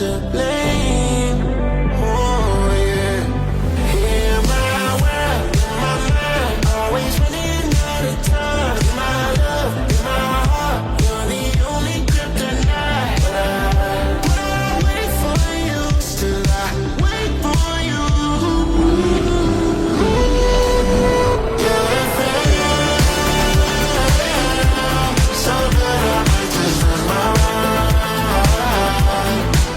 to blame. Oh yeah. In my world, in my mind, always running out of time. In my love, in my heart, you're the only kryptonite. But I wait for you, still I wait for you. You're a friend, so good I might just lose my mind.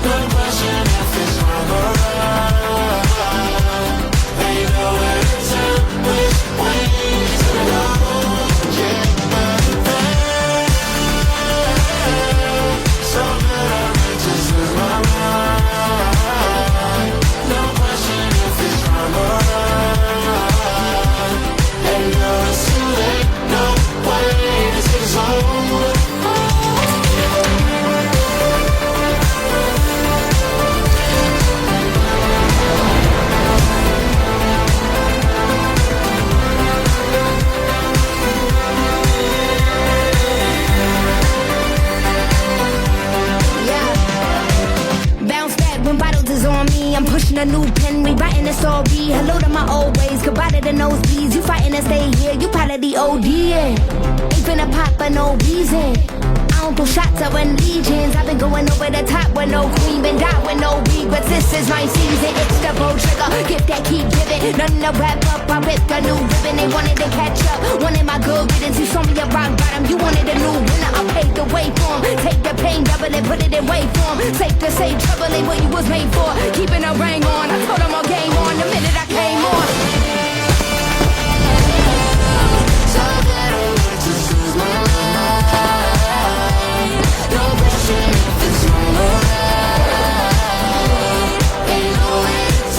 No question if it's wrong or right. They know where to turn, which way to go. Yeah, but so good I might just lose my mind. No question if it's wrong or right. And no, it's too late, no way to take us home. Bounce back when bottles is on me. I'm pushing a new pen, rewriting the story. Hello to my old ways, goodbye to the nosebleeds. You fighting to stay here, you part of the OD. Ain't finna pop for no reason. I don't throw shots, I run legions. I've been going over the top with no queen, been die with no regrets. This is my season, it's the bow trigger. Gift that keep giving, nothing to wrap up. I ripped a new ribbon, they wanted to catch up. Wanted my good riddance, you saw me a rock bottom. You wanted a new winner, I paved the way for 'em. Take the pain, double it, put it in wait form. Safe to say, trouble ain't what you was made for. Keeping a ring on, I told them all game